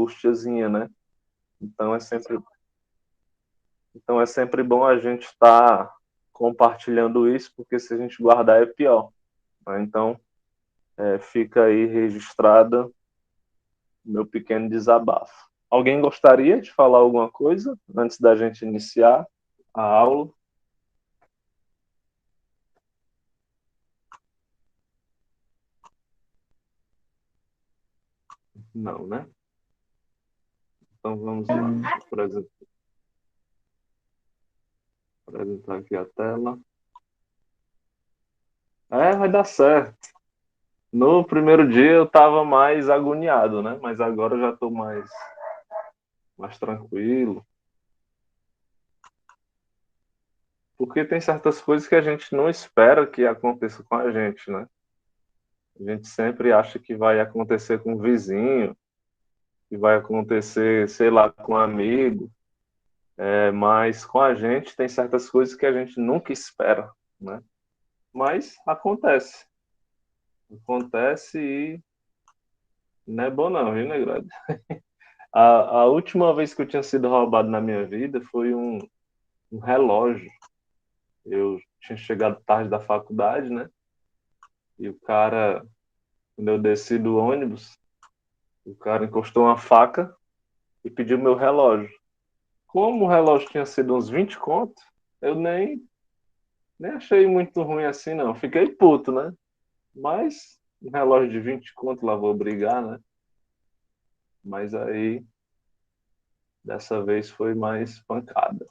angustiazinha, né? Então é sempre bom a gente estar compartilhando isso, porque se a gente guardar é pior, né? Então, fica aí registrada o meu pequeno desabafo. Alguém gostaria de falar alguma coisa antes da gente iniciar a aula? Não, né? Então vamos lá. Apresentar aqui a tela. Vai dar certo. No primeiro dia eu estava mais agoniado, né? Mas agora eu já estou mais tranquilo. Porque tem certas coisas que a gente não espera que aconteça com a gente, né? A gente sempre acha que vai acontecer com o vizinho, que vai acontecer, sei lá, com um amigo. Mas com a gente tem certas coisas que a gente nunca espera, né? Mas acontece. Acontece e não é bom não, viu, Negrado? A última vez que eu tinha sido roubado na minha vida foi um relógio. Eu tinha chegado tarde da faculdade, né? E o cara, quando eu desci do ônibus, o cara encostou uma faca e pediu meu relógio. Como o relógio tinha sido uns 20 conto, eu nem achei muito ruim assim, não. Fiquei puto, né? Mas um relógio de 20 conto lá vou brigar, né? Mas aí, dessa vez foi mais pancada.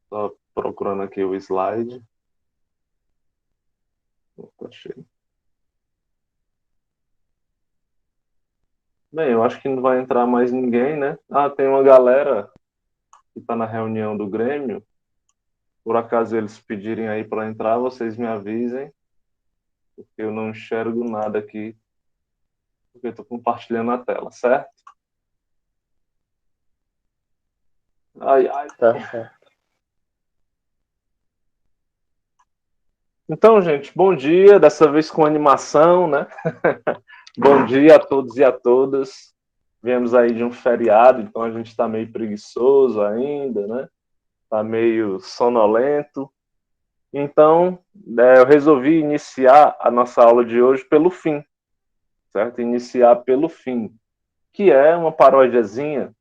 Só procurando aqui o slide. Opa, achei. Bem, eu acho que não vai entrar mais ninguém, né? Ah, tem uma galera que está na reunião do Grêmio. Por acaso eles pedirem aí para entrar, vocês me avisem, porque eu não enxergo nada aqui, porque eu estou compartilhando a tela, certo? Ai, ai. Tá certo. Então, gente, bom dia, dessa vez com animação, né? Bom dia a todos e a todas. Viemos aí de um feriado, então a gente está meio preguiçoso ainda, né? Está meio sonolento. Então, eu resolvi iniciar a nossa aula de hoje pelo fim, certo? Iniciar pelo fim, que é uma paródiazinha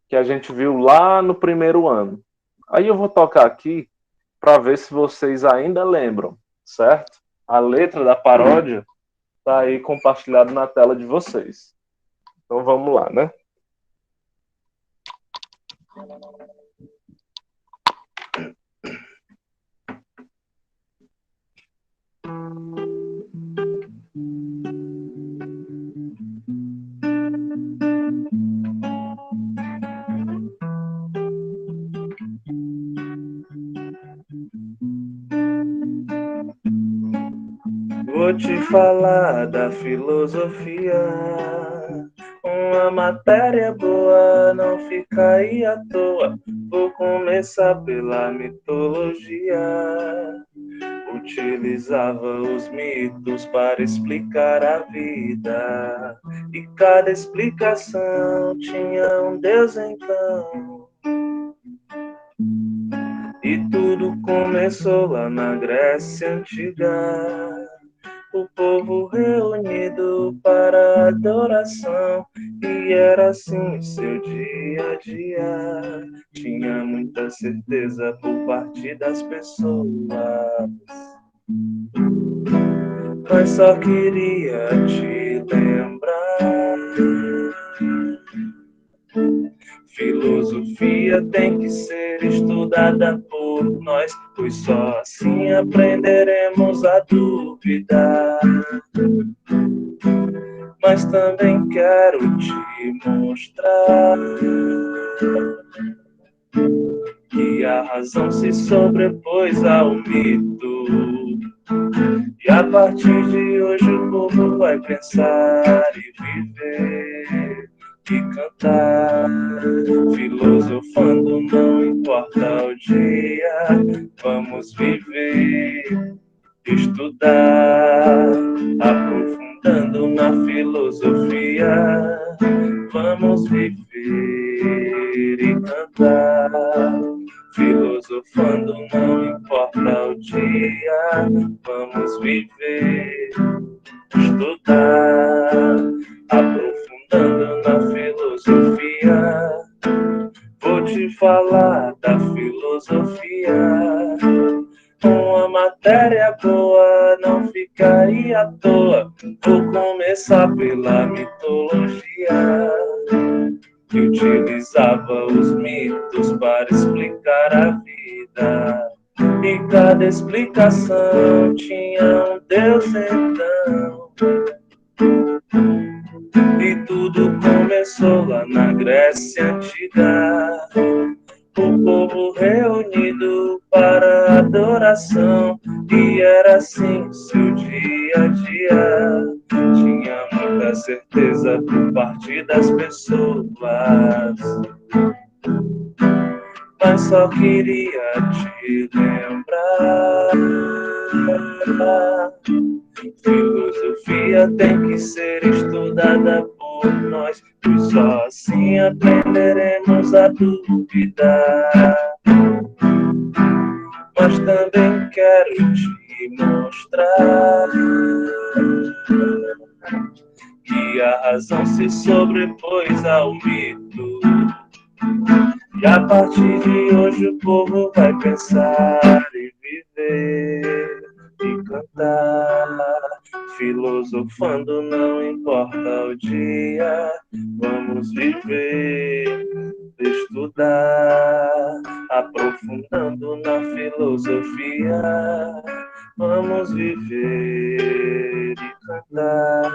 que a gente viu lá no primeiro ano. Aí eu vou tocar aqui para ver se vocês ainda lembram, certo? A letra da paródia está aí compartilhada na tela de vocês. Então vamos lá, né? Vou te falar da filosofia. Uma matéria boa não fica aí à toa. Vou começar pela mitologia. Utilizava os mitos para explicar a vida. E cada explicação tinha um deus então. E tudo começou lá na Grécia Antiga. O povo reunido para adoração, e era assim o seu dia a dia. Tinha muita certeza por parte das pessoas, mas só queria te lembrar. Filosofia tem que ser estudada por nós, pois só assim aprenderemos a duvidar. Mas também quero te mostrar que a razão se sobrepôs ao mito. E a partir de hoje o povo vai pensar e viver e cantar, filosofando, não importa o dia. Vamos viver, estudar, aprofundando na na filosofia, vamos viver e cantar. Filosofando, não importa o dia, vamos viver, estudar, aprofundando na filosofia. Vou te falar da filosofia. Uma matéria boa não fica aí à toa. Vou começar pela mitologia, que utilizava os mitos para explicar a vida. E cada explicação tinha um Deus então. E tudo começou lá na Grécia Antiga. O povo reunido para adoração. E era assim seu dia a dia. Tinha muita certeza por parte das pessoas, mas só queria te lembrar. Filosofia tem que ser estudada por nós, pois só assim aprenderemos a duvidar. Mas também quero te mostrar que a razão se sobrepôs ao mito. E a partir de hoje o povo vai pensar e viver e cantar. Filosofando, não importa o dia, vamos viver, estudar, aprofundando na filosofia. Vamos viver e cantar.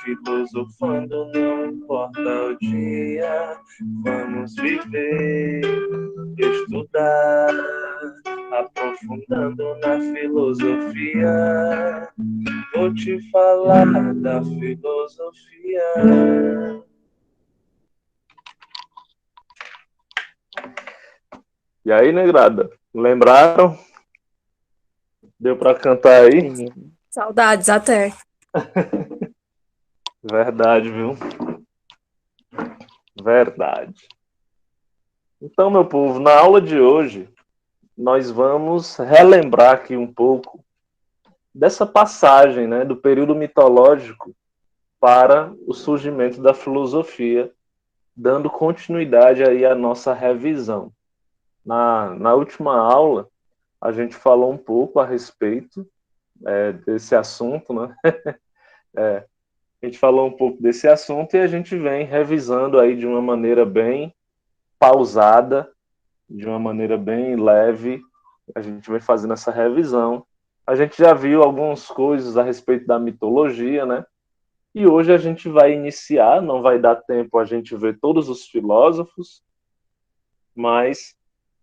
Filosofando, não importa o dia, vamos viver, estudar, aprofundando na filosofia. Vou te falar da filosofia. E aí, negrada? Lembraram? Deu pra cantar aí? Saudades até. Verdade, viu? Verdade. Então, meu povo, na aula de hoje, nós vamos relembrar aqui um pouco dessa passagem, né, do período mitológico para o surgimento da filosofia, dando continuidade aí à nossa revisão. Na última aula, a gente falou um pouco a respeito desse assunto, né? A gente falou um pouco desse assunto e a gente vem revisando aí de uma maneira bem pausada, de uma maneira bem leve. A gente vem fazendo essa revisão. A gente já viu algumas coisas a respeito da mitologia, né? E hoje a gente vai iniciar, não vai dar tempo a gente ver todos os filósofos, mas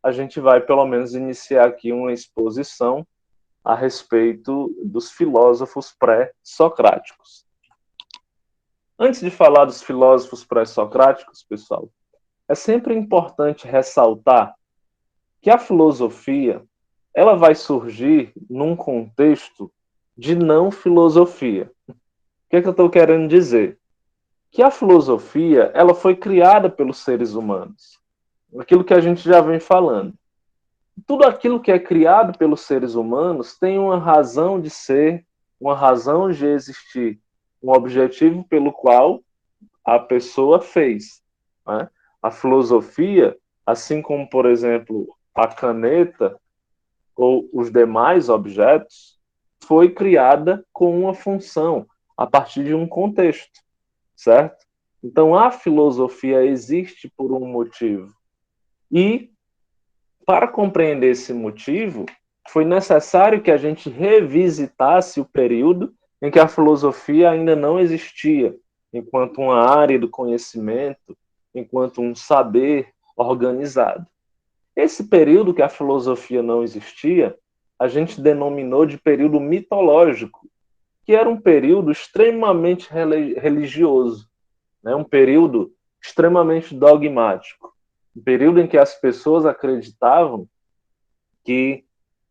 a gente vai pelo menos iniciar aqui uma exposição a respeito dos filósofos pré-socráticos. Antes de falar dos filósofos pré-socráticos, pessoal, é sempre importante ressaltar que a filosofia ela vai surgir num contexto de não filosofia. O que é que eu estou querendo dizer? Que a filosofia ela foi criada pelos seres humanos. Aquilo que a gente já vem falando. Tudo aquilo que é criado pelos seres humanos tem uma razão de ser, uma razão de existir, um objetivo pelo qual a pessoa fez. Né? A filosofia, assim como, por exemplo, a caneta ou os demais objetos, foi criada com uma função, a partir de um contexto, certo? Então, a filosofia existe por um motivo. E, para compreender esse motivo, foi necessário que a gente revisitasse o período em que a filosofia ainda não existia, enquanto uma área do conhecimento, enquanto um saber organizado. Esse período que a filosofia não existia, a gente denominou de período mitológico, que era um período extremamente religioso, né? Um período extremamente dogmático, um período em que as pessoas acreditavam que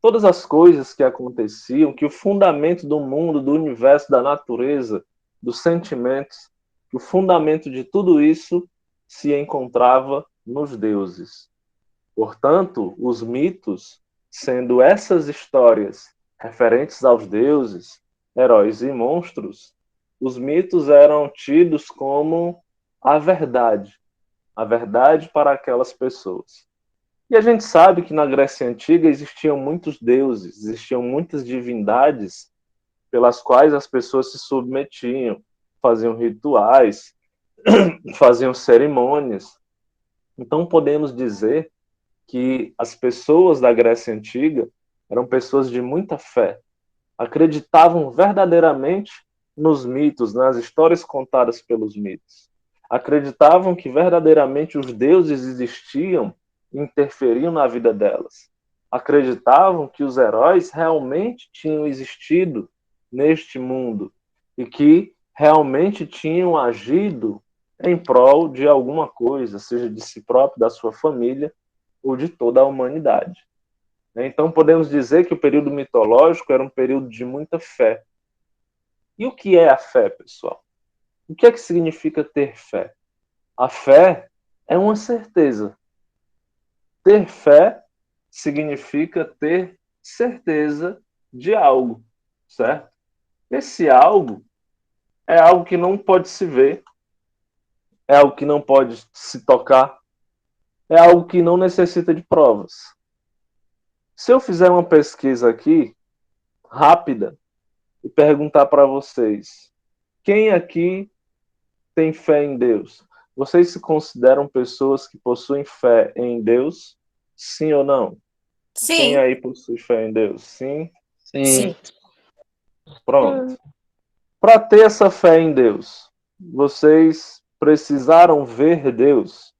todas as coisas que aconteciam, que o fundamento do mundo, do universo, da natureza, dos sentimentos, que o fundamento de tudo isso se encontrava nos deuses. Portanto, os mitos, sendo essas histórias referentes aos deuses, heróis e monstros, os mitos eram tidos como a verdade para aquelas pessoas. E a gente sabe que na Grécia Antiga existiam muitos deuses, existiam muitas divindades pelas quais as pessoas se submetiam, faziam rituais, faziam cerimônias. Então podemos dizer que as pessoas da Grécia Antiga eram pessoas de muita fé, acreditavam verdadeiramente nos mitos, nas histórias contadas pelos mitos. Acreditavam que verdadeiramente os deuses existiam e interferiam na vida delas. Acreditavam que os heróis realmente tinham existido neste mundo e que realmente tinham agido em prol de alguma coisa, seja de si próprio, da sua família ou de toda a humanidade. Então, podemos dizer que o período mitológico era um período de muita fé. E o que é a fé, pessoal? O que é que significa ter fé? A fé é uma certeza. Ter fé significa ter certeza de algo, certo? Esse algo é algo que não pode se ver, é algo que não pode se tocar, é algo que não necessita de provas. Se eu fizer uma pesquisa aqui, rápida, e perguntar para vocês: quem aqui tem fé em Deus? Vocês se consideram pessoas que possuem fé em Deus? Sim ou não? Quem Sim, aí possui fé em Deus? Sim? Sim. sim. Pronto. Para ter essa fé em Deus, vocês precisaram ver Deus?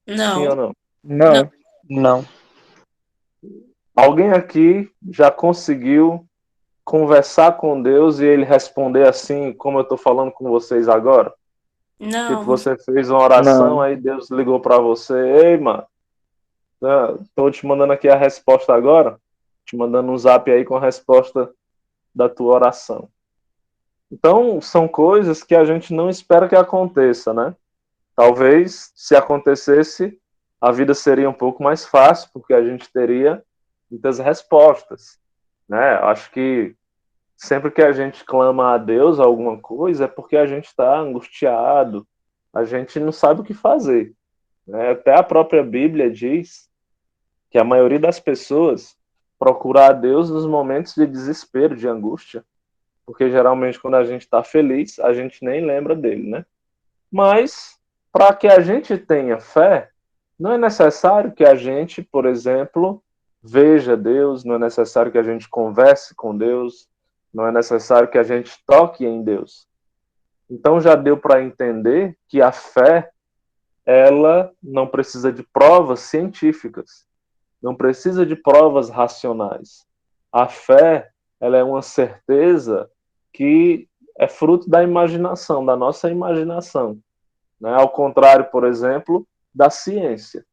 Sim ou Não, não? não, Não. Não. Alguém aqui já conseguiu conversar com Deus e ele responder assim, como eu estou falando com vocês agora? Tipo, não, você fez uma oração, Não. aí Deus ligou para você: ei, mano, tô te mandando aqui a resposta agora, te mandando um zap aí com a resposta da tua oração. Então, são coisas que a gente não espera que aconteça, né? Talvez, se acontecesse, a vida seria um pouco mais fácil, porque a gente teria muitas respostas, né? Acho que sempre que a gente clama a Deus alguma coisa, é porque a gente está angustiado, a gente não sabe o que fazer, né? Até a própria Bíblia diz que a maioria das pessoas procura a Deus nos momentos de desespero, de angústia, porque geralmente quando a gente está feliz, a gente nem lembra dele, né? Mas para que a gente tenha fé, não é necessário que a gente, por exemplo, veja Deus, não é necessário que a gente converse com Deus, não é necessário que a gente toque em Deus. Então já deu para entender que a fé, ela não precisa de provas científicas, não precisa de provas racionais. A fé, ela é uma certeza que é fruto da imaginação, da nossa imaginação, né? Ao contrário, por exemplo, da ciência.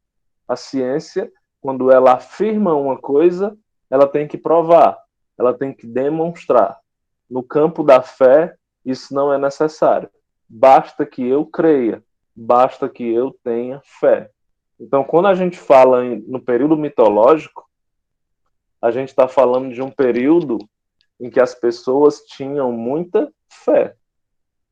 A ciência, quando ela afirma uma coisa, ela tem que provar, ela tem que demonstrar. No campo da fé, isso não é necessário. Basta que eu creia, basta que eu tenha fé. Então, quando a gente fala no período mitológico, a gente está falando de um período em que as pessoas tinham muita fé.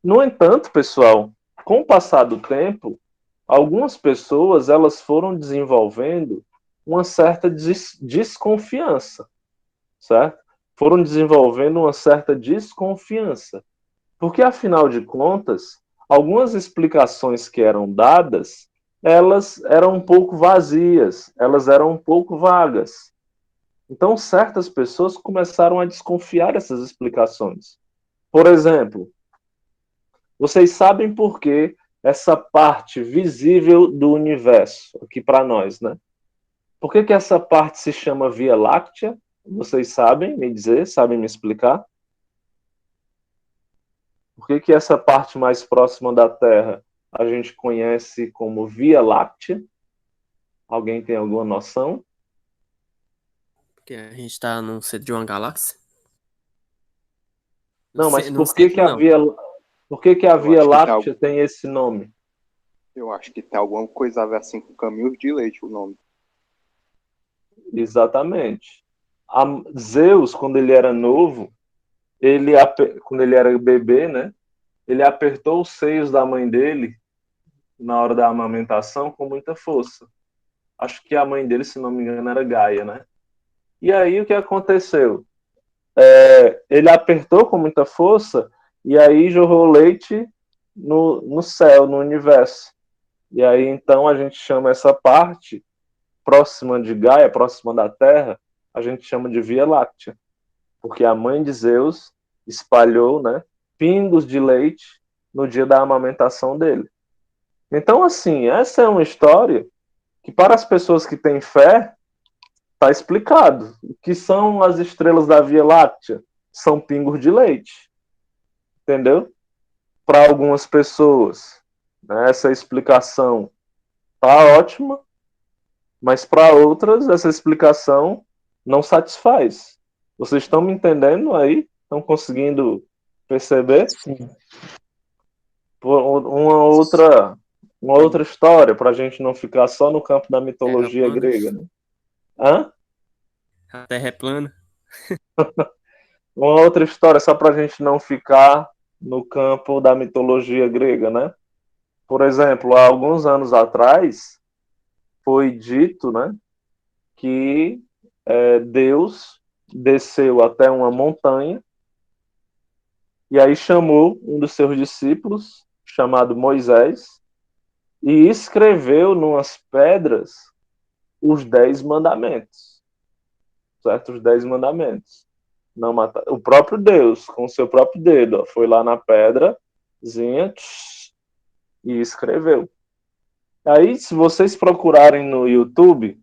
No entanto, pessoal, com o passar do tempo, algumas pessoas elas foram desenvolvendo uma certa desconfiança, certo? Foram desenvolvendo uma certa desconfiança, porque afinal de contas, algumas explicações que eram dadas, elas eram um pouco vazias, elas eram um pouco vagas. Então, certas pessoas começaram a desconfiar dessas explicações. Por exemplo, vocês sabem por que essa parte visível do universo, aqui para nós, né? Por que essa parte se chama Via Láctea? Vocês sabem me dizer? Sabem me explicar? Por que essa parte mais próxima da Terra a gente conhece como Via Láctea? Alguém tem alguma noção? Porque a gente tá no centro de uma galáxia. Não, mas No centro, não. por que a Eu Via acho que Láctea tem esse nome? eu acho que tem alguma coisa a ver assim com caminhos de leite, o nome. Exatamente. Zeus, quando ele era novo, quando ele era bebê, né? Ele apertou os seios da mãe dele na hora da amamentação com muita força. Acho que a mãe dele, se não me engano, era Gaia, né? E aí o que aconteceu? Ele apertou com muita força e aí jorrou leite no céu, no universo. E aí então a gente chama essa parte próxima de Gaia, próxima da Terra, a gente chama de Via Láctea, porque a mãe de Zeus espalhou, né, pingos de leite no dia da amamentação dele. Então, assim, essa é uma história que para as pessoas que têm fé está explicado. O que são as estrelas da Via Láctea? São pingos de leite, entendeu? Para algumas pessoas, né, essa explicação tá ótima, mas para outras essa explicação não satisfaz. Vocês estão me entendendo aí? Estão conseguindo perceber? Sim. Uma outra história para a gente não ficar só no campo da Terra mitologia plana. grega, né? Hã? A Terra é plana. Uma outra história só para a gente não ficar no campo da mitologia grega, né? Por exemplo, há alguns anos atrás foi dito, né, que Deus desceu até uma montanha e aí chamou um dos seus discípulos, chamado Moisés, e escreveu numas pedras os 10 mandamentos, certo? Os 10 mandamentos. Não matar. O próprio Deus, com o seu próprio dedo, ó, foi lá na pedrazinha e escreveu. Aí, se vocês procurarem no YouTube,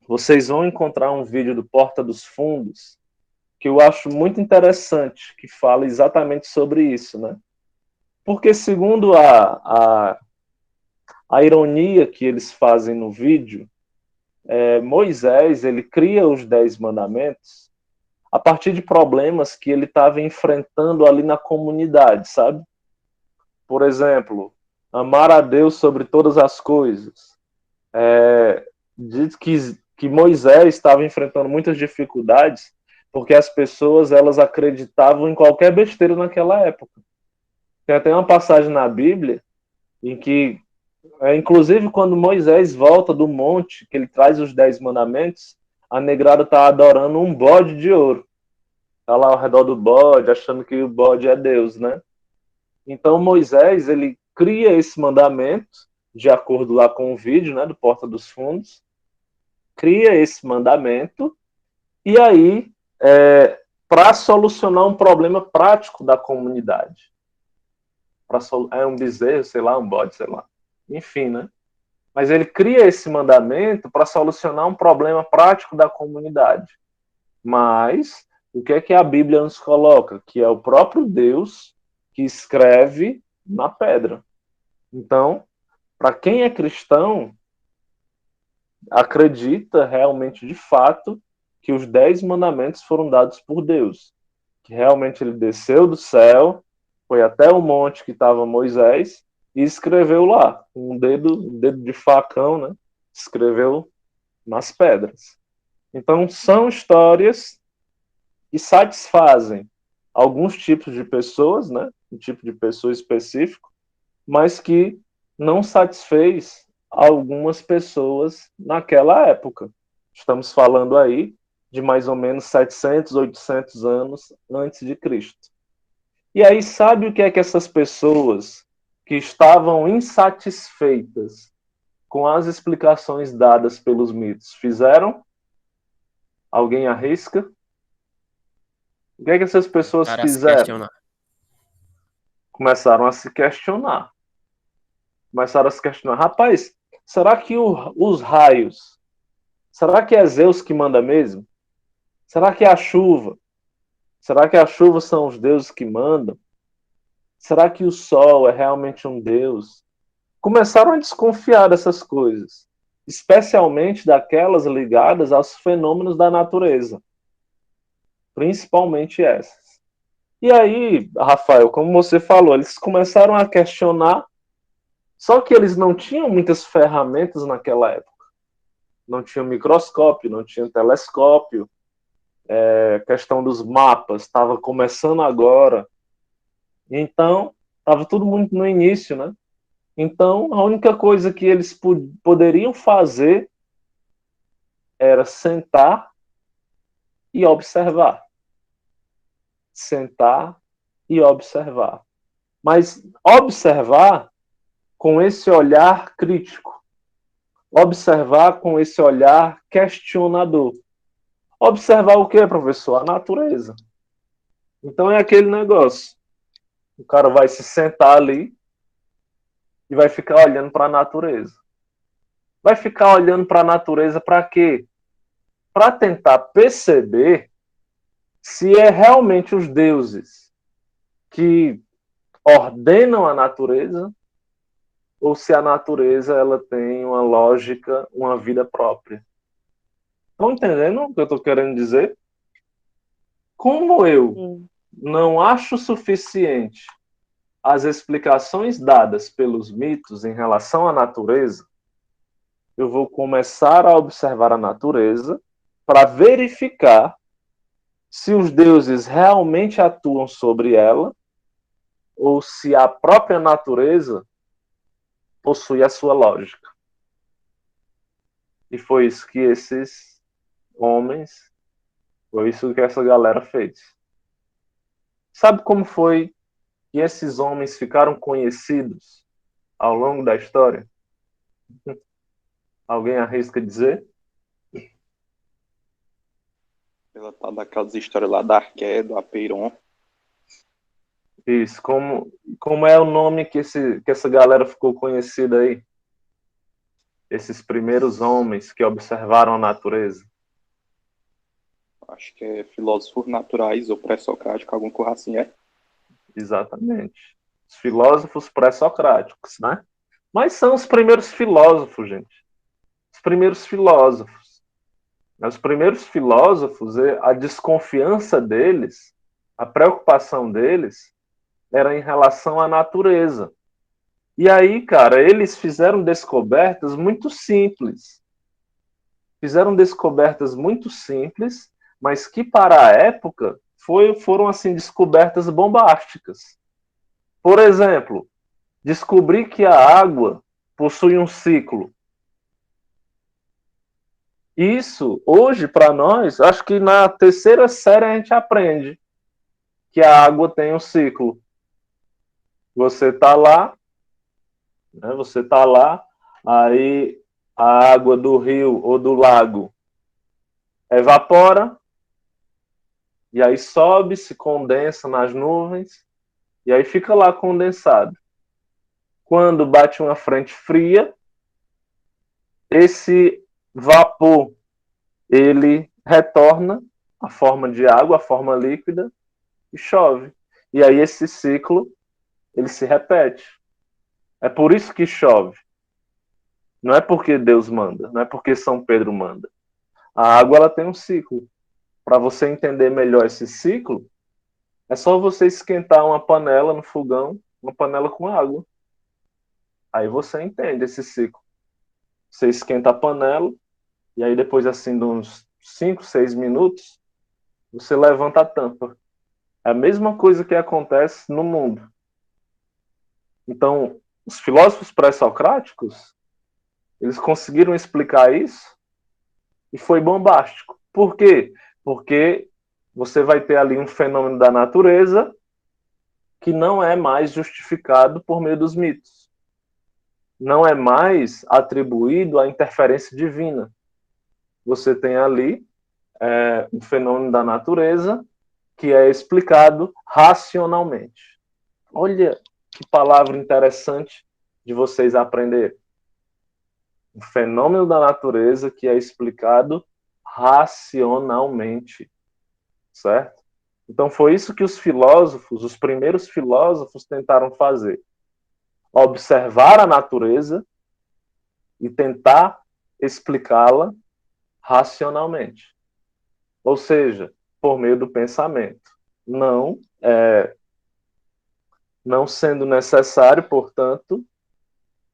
vocês vão encontrar um vídeo do Porta dos Fundos que eu acho muito interessante, que fala exatamente sobre isso, né? Porque segundo a ironia que eles fazem no vídeo, Moisés ele cria os 10 mandamentos a partir de problemas que ele estava enfrentando ali na comunidade, sabe? Por exemplo, amar a Deus sobre todas as coisas. Diz que Moisés estava enfrentando muitas dificuldades porque as pessoas elas acreditavam em qualquer besteira naquela época. Tem até uma passagem na Bíblia em que, inclusive quando Moisés volta do monte, que ele traz os 10 mandamentos, a negrada está adorando um bode de ouro. Está lá ao redor do bode, achando que o bode é Deus, né? Então Moisés, ele cria esse mandamento, de acordo lá com o vídeo, né, do Porta dos Fundos, cria esse mandamento, e aí, para solucionar um problema prático da comunidade. É um bezerro, sei lá, um bode, sei lá. Enfim, né? Mas ele cria esse mandamento para solucionar um problema prático da comunidade. Mas o que é que a Bíblia nos coloca? Que é o próprio Deus que escreve na pedra. Então, para quem é cristão, acredita realmente de fato que os 10 mandamentos foram dados por Deus. Que realmente ele desceu do céu, foi até o monte que estava Moisés e escreveu lá, com um dedo de facão, né? Escreveu nas pedras. Então, são histórias que satisfazem alguns tipos de pessoas, né? Um tipo de pessoa específico, mas que não satisfez algumas pessoas naquela época. Estamos falando aí de mais ou menos 700, 800 anos antes de Cristo. E aí, sabe o que é que essas pessoas que estavam insatisfeitas com as explicações dadas pelos mitos fizeram? Alguém arrisca? O que é que essas pessoas Para se fizeram? questionar. Começaram a se questionar. Começaram a se questionar. Rapaz, será que os raios, será que é Zeus que manda mesmo? Será que é a chuva? Será que a chuva são os deuses que mandam? Será que o sol é realmente um deus? Começaram a desconfiar dessas coisas, especialmente daquelas ligadas aos fenômenos da natureza, principalmente essas. E aí, Rafael, como você falou, eles começaram a questionar, só que eles não tinham muitas ferramentas naquela época. Não tinha microscópio, não tinha telescópio, a questão dos mapas estava começando agora. Então, estava tudo muito no início, né? Então, a única coisa que eles poderiam fazer era sentar e observar. Sentar e observar. Mas observar com esse olhar crítico. Observar com esse olhar questionador. Observar o que, professor? A natureza. Então é aquele negócio. O cara vai se sentar ali e vai ficar olhando para a natureza. Vai ficar olhando para a natureza para quê? Para tentar perceber se é realmente os deuses que ordenam a natureza ou se a natureza ela tem uma lógica, uma vida própria. Estão entendendo o que eu estou querendo dizer? Como eu não acho suficiente as explicações dadas pelos mitos em relação à natureza, eu vou começar a observar a natureza para verificar se os deuses realmente atuam sobre ela ou se a própria natureza possui a sua lógica. E foi isso que esses homens, foi isso que essa galera fez. Sabe como foi que esses homens ficaram conhecidos ao longo da história? Alguém arrisca dizer? Pela tal daquelas histórias lá da Arqué, do Apeiron. Isso, como é o nome que essa galera ficou conhecida aí? Esses primeiros homens que observaram a natureza. Acho que é filósofos naturais ou pré-socrático, alguma coisa assim, é? Exatamente. Os filósofos pré-socráticos, né? Mas são os primeiros filósofos, gente. Os primeiros filósofos. Os primeiros filósofos, a desconfiança deles, a preocupação deles, era em relação à natureza. E aí, cara, eles fizeram descobertas muito simples. Fizeram descobertas muito simples, mas que para a época foram assim descobertas bombásticas. Por exemplo, descobrir que a água possui um ciclo. Isso, hoje, para nós, acho que na terceira série a gente aprende que a água tem um ciclo. Você está lá, né, você está lá, aí a água do rio ou do lago evapora, e aí sobe, se condensa nas nuvens, e aí fica lá condensado. Quando bate uma frente fria, esse vapor ele retorna à forma de água, à forma líquida, e chove. E aí esse ciclo ele se repete. É por isso que chove. Não é porque Deus manda, não é porque São Pedro manda. A água ela tem um ciclo. Para você entender melhor esse ciclo, é só você esquentar uma panela no fogão, uma panela com água. Aí você entende esse ciclo. Você esquenta a panela, e aí depois assim de uns 5, 6 minutos, você levanta a tampa. É a mesma coisa que acontece no mundo. Então, os filósofos pré-socráticos, eles conseguiram explicar isso e foi bombástico. Por quê? Porque você vai ter ali um fenômeno da natureza que não é mais justificado por meio dos mitos. Não é mais atribuído à interferência divina. Você tem ali um fenômeno da natureza que é explicado racionalmente. Olha que palavra interessante de vocês aprenderem. Um fenômeno da natureza que é explicado racionalmente, certo? Então foi isso que os filósofos, os primeiros filósofos tentaram fazer. Observar a natureza e tentar explicá-la racionalmente. Ou seja, por meio do pensamento, não Não sendo necessário, portanto,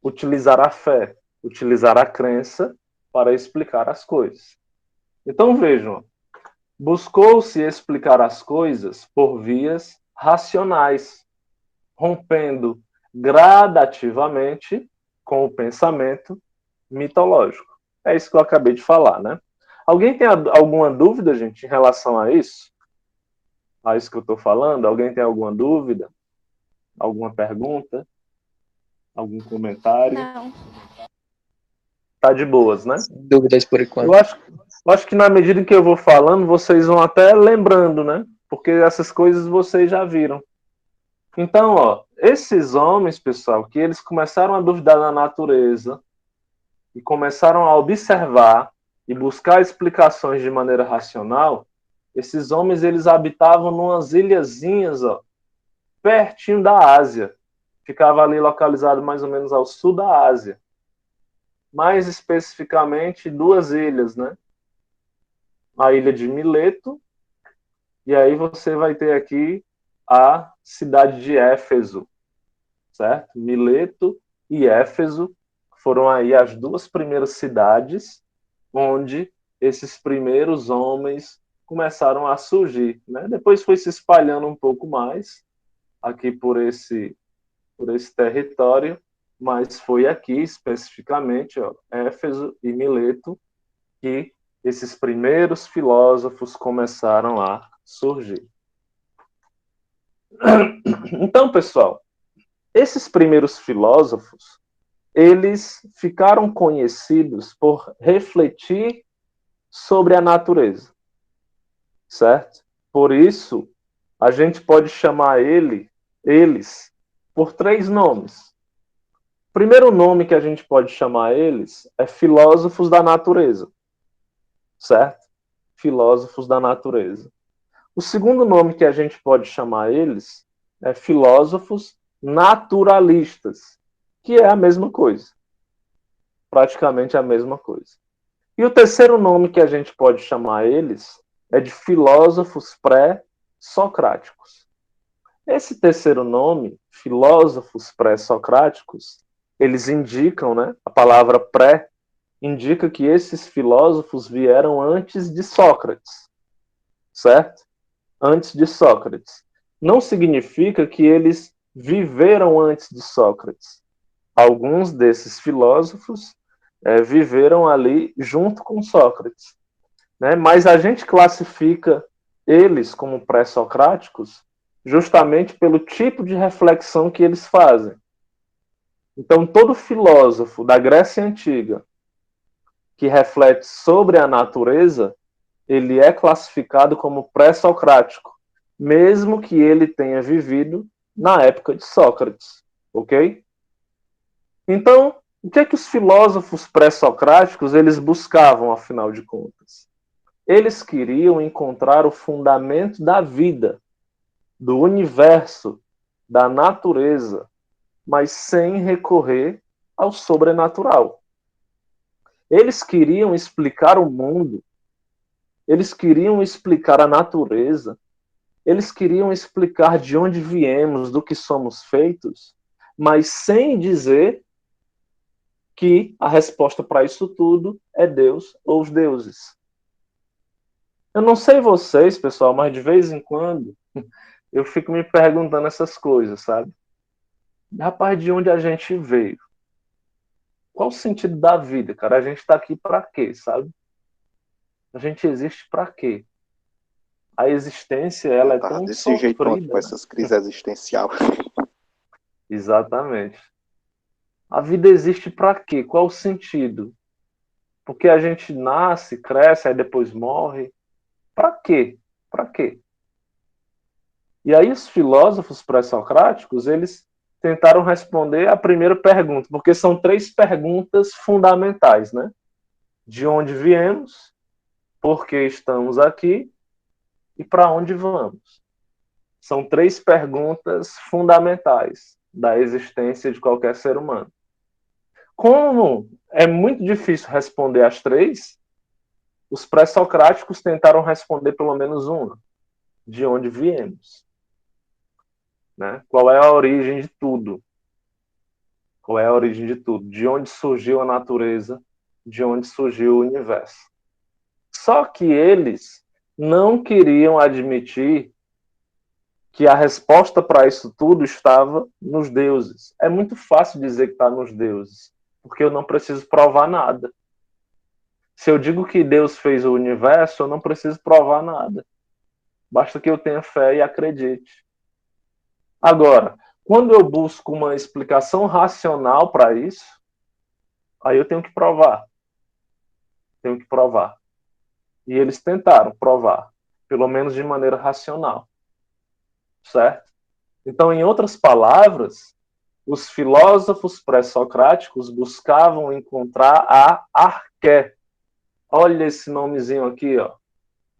utilizar a fé, utilizar a crença para explicar as coisas. Então vejam, buscou-se explicar as coisas por vias racionais, rompendo gradativamente com o pensamento mitológico. É isso que eu acabei de falar, né? Alguém tem alguma dúvida, gente, em relação a isso? A isso que eu estou falando? Alguém tem alguma dúvida? Alguma pergunta? Algum comentário? Não. Tá de boas, né? Sem dúvidas por Eu enquanto. acho que na medida em que eu vou falando, vocês vão até lembrando, né? Porque essas coisas vocês já viram. Então, ó, esses homens, pessoal, que eles começaram a duvidar da natureza e começaram a observar e buscar explicações de maneira racional, esses homens eles habitavam numas ilhazinhas, ó, pertinho da Ásia. Ficava ali localizado mais ou menos ao sul da Ásia. Mais especificamente, duas ilhas, né? A ilha de Mileto, e aí você vai ter aqui a cidade de Éfeso, certo? Mileto e Éfeso foram aí as duas primeiras cidades onde esses primeiros homens começaram a surgir, né? Depois foi se espalhando um pouco mais aqui por esse território, mas foi aqui especificamente, ó, Éfeso e Mileto, que esses primeiros filósofos começaram a surgir. Então, pessoal, esses primeiros filósofos, eles ficaram conhecidos por refletir sobre a natureza, certo? Por isso, a gente pode chamar eles por três nomes. O primeiro nome que a gente pode chamar eles é filósofos da natureza, certo? Filósofos da natureza. O segundo nome que a gente pode chamar eles é filósofos naturalistas, que é a mesma coisa. Praticamente a mesma coisa. E o terceiro nome que a gente pode chamar eles é de filósofos pré-socráticos. Esse terceiro nome, filósofos pré-socráticos, eles indicam, né? A palavra pré indica que esses filósofos vieram antes de Sócrates, certo? Antes de Sócrates. Não significa que eles viveram antes de Sócrates. Alguns desses filósofos viveram ali junto com Sócrates, né? Mas a gente classifica eles como pré-socráticos justamente pelo tipo de reflexão que eles fazem. Então, todo filósofo da Grécia Antiga que reflete sobre a natureza, ele é classificado como pré-socrático, mesmo que ele tenha vivido na época de Sócrates, ok? Então, o que é que os filósofos pré-socráticos eles buscavam, afinal de contas? Eles queriam encontrar o fundamento da vida, do universo, da natureza, mas sem recorrer ao sobrenatural. Eles queriam explicar o mundo, eles queriam explicar a natureza, eles queriam explicar de onde viemos, do que somos feitos, mas sem dizer que a resposta para isso tudo é Deus ou os deuses. Eu não sei vocês, pessoal, mas de vez em quando eu fico me perguntando essas coisas, sabe? Rapaz, de onde a gente veio? Qual o sentido da vida, cara? A gente está aqui para quê, sabe? A gente existe para quê? A existência, ela é Tava tão desse jeito ontem, sofrida, com né? essas crises existenciais. Exatamente. A vida existe para quê? Qual o sentido? Porque a gente nasce, cresce, aí depois morre. Para quê? Para quê? E aí os filósofos pré-socráticos, eles tentaram responder a primeira pergunta, porque são três perguntas fundamentais, né? De onde viemos, por que estamos aqui e para onde vamos. São três perguntas fundamentais da existência de qualquer ser humano. Como é muito difícil responder as três, os pré-socráticos tentaram responder pelo menos uma: de onde viemos. né? Qual é a origem de tudo? Qual é a origem de tudo? De onde surgiu a natureza? De onde surgiu o universo? Só que eles não queriam admitir que a resposta para isso tudo estava nos deuses. É muito fácil dizer que está nos deuses, porque eu não preciso provar nada. Se eu digo que Deus fez o universo, eu não preciso provar nada. Basta que eu tenha fé e acredite. Agora, quando eu busco uma explicação racional para isso, aí eu tenho que provar. Tenho que provar. E eles tentaram provar, pelo menos de maneira racional. Certo? Então, em outras palavras, os filósofos pré-socráticos buscavam encontrar a arqué. Olha esse nomezinho aqui, ó.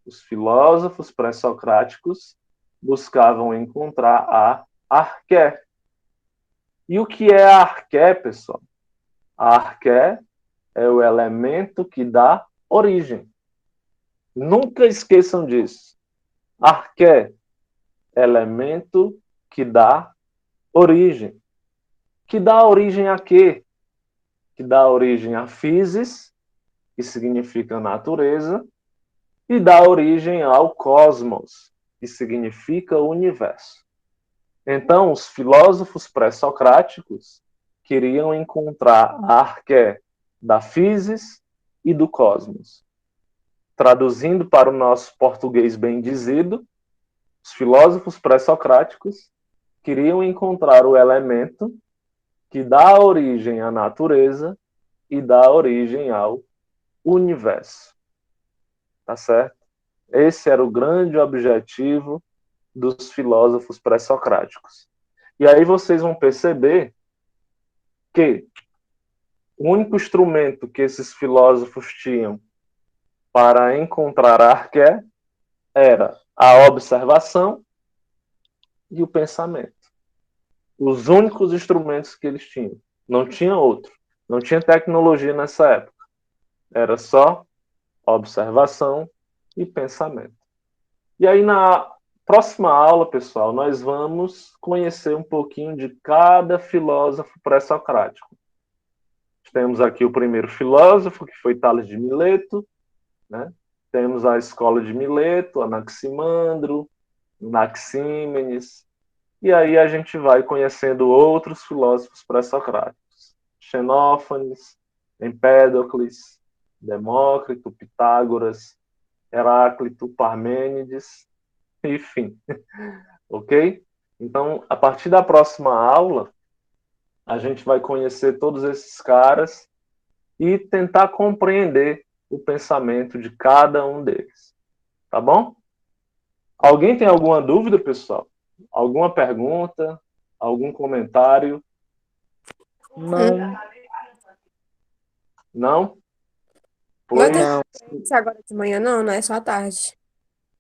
Os filósofos pré-socráticos buscavam encontrar a arqué. E o que é a arqué, pessoal? A arqué é o elemento que dá origem. Nunca esqueçam disso. Arqué, elemento que dá origem. Que dá origem a quê? Que dá origem a physis, que significa natureza, e dá origem ao cosmos, que significa universo. Então, os filósofos pré-socráticos queriam encontrar a arqué da physis e do cosmos. Traduzindo para o nosso português bem dizido, os filósofos pré-socráticos queriam encontrar o elemento que dá origem à natureza e dá origem ao universo. Tá certo? Esse era o grande objetivo dos filósofos pré-socráticos. E aí vocês vão perceber que o único instrumento que esses filósofos tinham para encontrar a arqué era a observação e o pensamento. Os únicos instrumentos que eles tinham. Não tinha outro. Não tinha tecnologia nessa época. Era só observação e pensamento. E aí, na próxima aula, pessoal, nós vamos conhecer um pouquinho de cada filósofo pré-socrático. Temos aqui o primeiro filósofo, que foi Tales de Mileto, né? Temos a escola de Mileto, Anaximandro, Anaxímenes, e aí a gente vai conhecendo outros filósofos pré-socráticos. Xenófanes, Empédocles, Demócrito, Pitágoras, Heráclito, Parmênides, enfim, ok? Então, a partir da próxima aula, a gente vai conhecer todos esses caras e tentar compreender o pensamento de cada um deles. Tá bom? Alguém tem alguma dúvida, pessoal? Alguma pergunta? Algum comentário? Não. Não? Vai Pois ter Não. isso agora de manhã, não, não é só à tarde.